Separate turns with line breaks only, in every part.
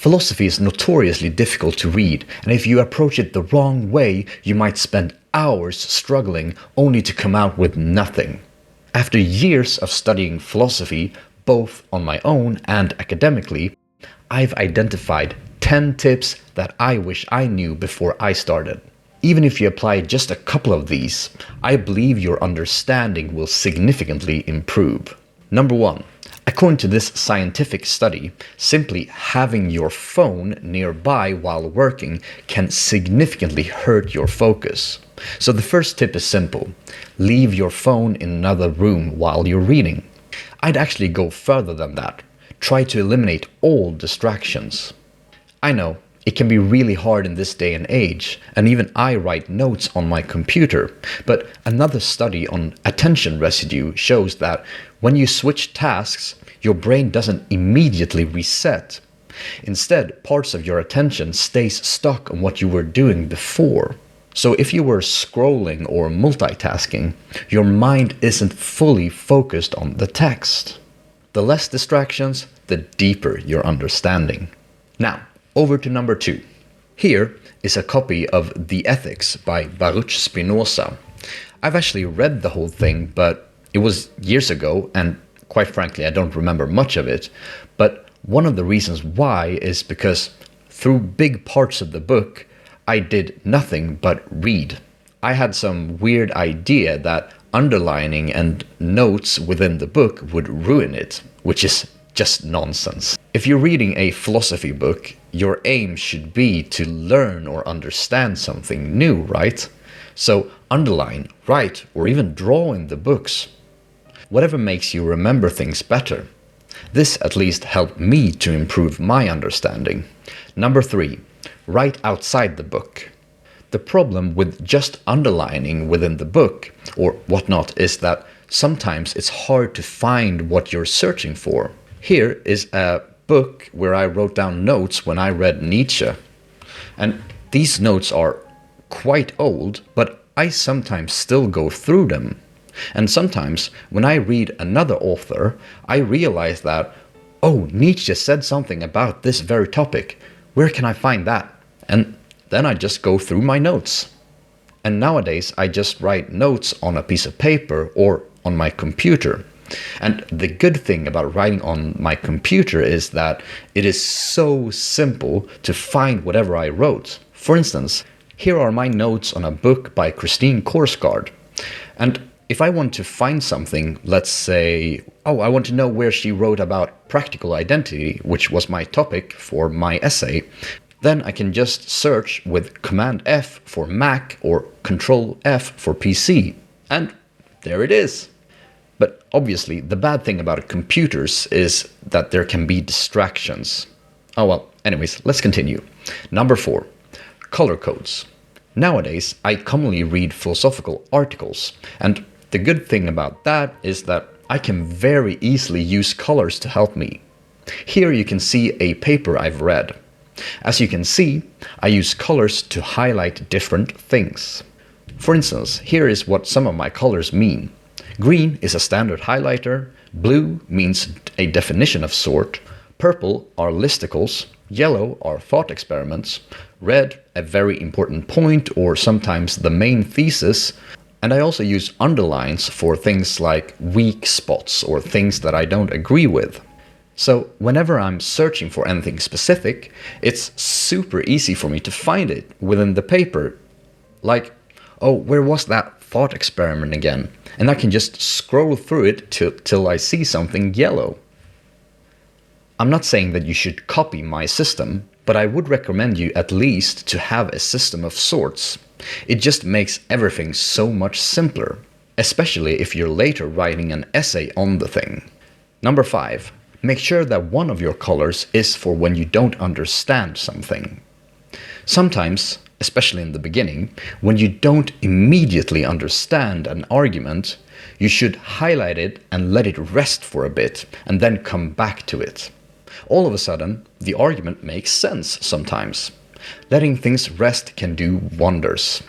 Philosophy is notoriously difficult to read, and if you approach it the wrong way, you might spend hours struggling only to come out with nothing. After years of studying philosophy, both on my own and academically, I've identified 10 tips that I wish I knew before I started. Even if you apply just a couple of these, I believe your understanding will significantly improve. Number 1. According to this scientific study, simply having your phone nearby while working can significantly hurt your focus. So the first tip is simple. Leave your phone in another room while you're reading. I'd actually go further than that. Try to eliminate all distractions. I know, it can be really hard in this day and age, and even I write notes on my computer, but another study on attention residue shows that when you switch tasks, your brain doesn't immediately reset. Instead, parts of your attention stays stuck on what you were doing before. So if you were scrolling or multitasking, your mind isn't fully focused on the text. The less distractions, the deeper your understanding. Now, over to number 2. Here is a copy of The Ethics by Baruch Spinoza. I've actually read the whole thing, but it was years ago, and quite frankly, I don't remember much of it. But one of the reasons why is because through big parts of the book, I did nothing but read. I had some weird idea that underlining and notes within the book would ruin it, which is just nonsense. If you're reading a philosophy book, your aim should be to learn or understand something new, right? So underline, write, or even draw in the books. Whatever makes you remember things better. This at least helped me to improve my understanding. Number 3, write outside the book. The problem with just underlining within the book or whatnot is that sometimes it's hard to find what you're searching for. Here is a book where I wrote down notes when I read Nietzsche. And these notes are quite old, but I sometimes still go through them. And sometimes when I read another author, I realize that, oh, Nietzsche said something about this very topic. Where can I find that? And then I just go through my notes. And nowadays I just write notes on a piece of paper or on my computer. And the good thing about writing on my computer is that it is so simple to find whatever I wrote. For instance, here are my notes on a book by Christine Korsgaard. And if I want to find something, let's say, oh, I want to know where she wrote about practical identity, which was my topic for my essay, then I can just search with Command F for Mac or Control F for PC. And there it is. But obviously, the bad thing about computers is that there can be distractions. Oh well, anyways, let's continue. Number 4, color codes. Nowadays, I commonly read philosophical articles, and the good thing about that is that I can very easily use colors to help me. Here you can see a paper I've read. As you can see, I use colors to highlight different things. For instance, here is what some of my colors mean. Green is a standard highlighter, blue means a definition of sort, purple are listicles, yellow are thought experiments, red a very important point or sometimes the main thesis, and I also use underlines for things like weak spots or things that I don't agree with. So whenever I'm searching for anything specific, it's super easy for me to find it within the paper. Like, oh, where was that thought experiment again? And I can just scroll through it till I see something yellow. I'm not saying that you should copy my system, but I would recommend you at least to have a system of sorts. It just makes everything so much simpler, especially if you're later writing an essay on the thing. Number 5. Make sure that one of your colors is for when you don't understand something. Sometimes, especially in the beginning, when you don't immediately understand an argument, you should highlight it and let it rest for a bit and then come back to it. All of a sudden, the argument makes sense sometimes. Letting things rest can do wonders.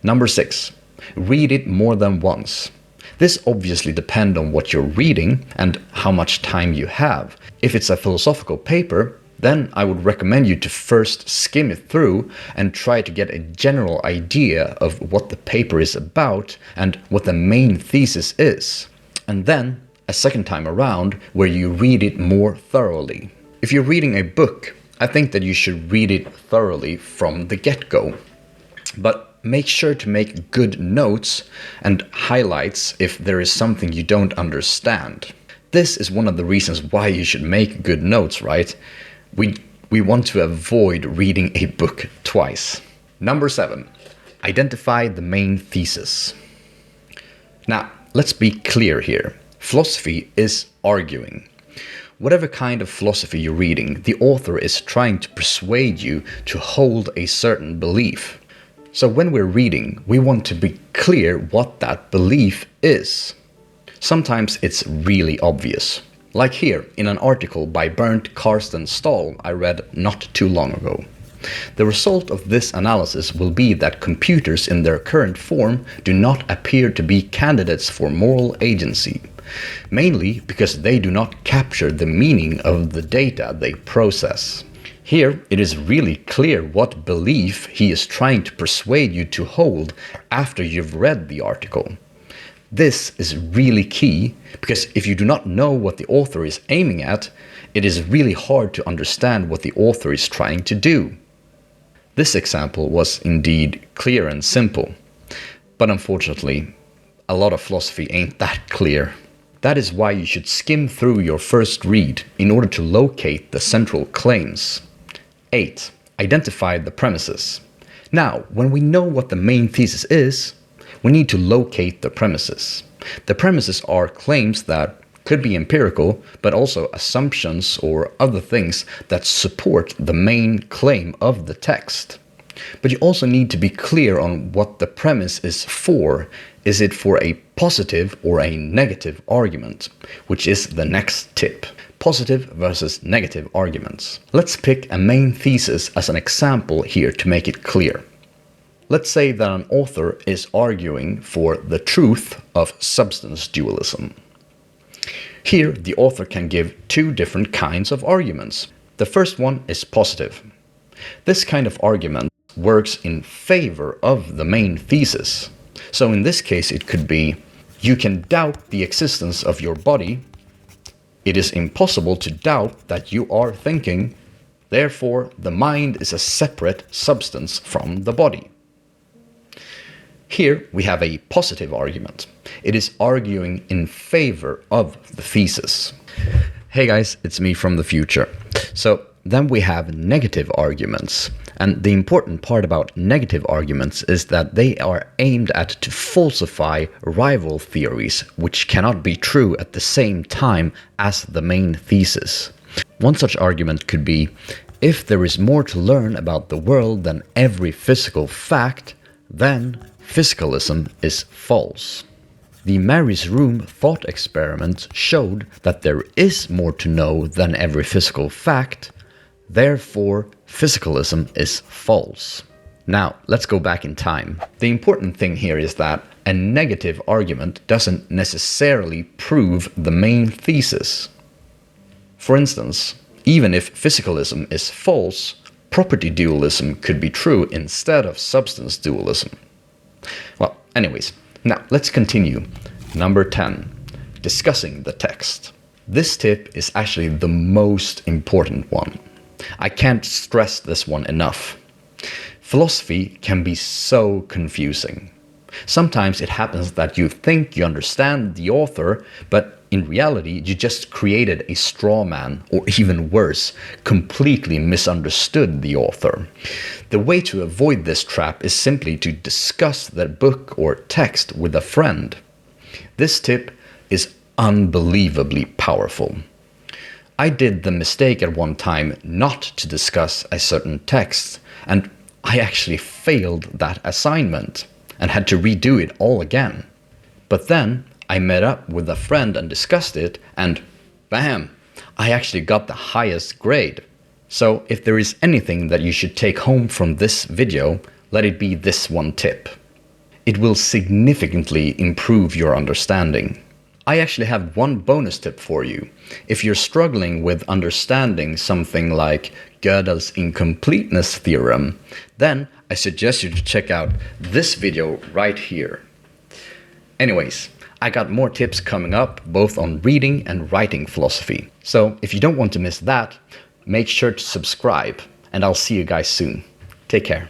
Number 6. Read it more than once. This obviously depends on what you're reading and how much time you have. If it's a philosophical paper, then I would recommend you to first skim it through and try to get a general idea of what the paper is about and what the main thesis is. And then a second time around where you read it more thoroughly. If you're reading a book, I think that you should read it thoroughly from the get-go. But make sure to make good notes and highlights if there is something you don't understand. This is one of the reasons why you should make good notes, right? We want to avoid reading a book twice. Number 7, identify the main thesis. Now, let's be clear here. Philosophy is arguing. Whatever kind of philosophy you're reading, the author is trying to persuade you to hold a certain belief. So when we're reading, we want to be clear what that belief is. Sometimes it's really obvious. Like here, in an article by Berndt, Stahl I read not too long ago. The result of this analysis will be that computers in their current form do not appear to be candidates for moral agency, mainly because they do not capture the meaning of the data they process. Here, it is really clear what belief he is trying to persuade you to hold after you've read the article. This is really key, because if you do not know what the author is aiming at, it is really hard to understand what the author is trying to do. This example was indeed clear and simple, but unfortunately, a lot of philosophy ain't that clear. That is why you should skim through your first read in order to locate the central claims. 8. Identify the premises. Now, when we know what the main thesis is, we need to locate the premises. The premises are claims that could be empirical, but also assumptions or other things that support the main claim of the text. But you also need to be clear on what the premise is for. Is it for a positive or a negative argument? Which is the next tip. Positive versus negative arguments. Let's pick a main thesis as an example here to make it clear. Let's say that an author is arguing for the truth of substance dualism. Here, the author can give two different kinds of arguments. The first one is positive. This kind of argument works in favor of the main thesis. So in this case, it could be, you can doubt the existence of your body. It is impossible to doubt that you are thinking. Therefore, the mind is a separate substance from the body. Here we have a positive argument. It is arguing in favor of the thesis. Hey guys, it's me from the future. So then we have negative arguments. And the important part about negative arguments is that they are aimed at to falsify rival theories, which cannot be true at the same time as the main thesis. One such argument could be, if there is more to learn about the world than every physical fact, then physicalism is false. The Mary's Room thought experiment showed that there is more to know than every physical fact, therefore physicalism is false. Now, let's go back in time. The important thing here is that a negative argument doesn't necessarily prove the main thesis. For instance, even if physicalism is false, property dualism could be true instead of substance dualism. Well, anyways, now let's continue. Number 10, discussing the text. This tip is actually the most important one. I can't stress this one enough. Philosophy can be so confusing. Sometimes it happens that you think you understand the author, but in reality you just created a straw man, or even worse, completely misunderstood the author. The way to avoid this trap is simply to discuss the book or text with a friend. This tip is unbelievably powerful. I did the mistake at one time not to discuss a certain text, and I actually failed that assignment and had to redo it all again. But then I met up with a friend and discussed it, and bam, I actually got the highest grade. So if there is anything that you should take home from this video, let it be this one tip. It will significantly improve your understanding. I actually have one bonus tip for you. If you're struggling with understanding something like Gödel's incompleteness theorem, then I suggest you to check out this video right here. Anyways, I got more tips coming up both on reading and writing philosophy. So if you don't want to miss that, make sure to subscribe, and I'll see you guys soon. Take care.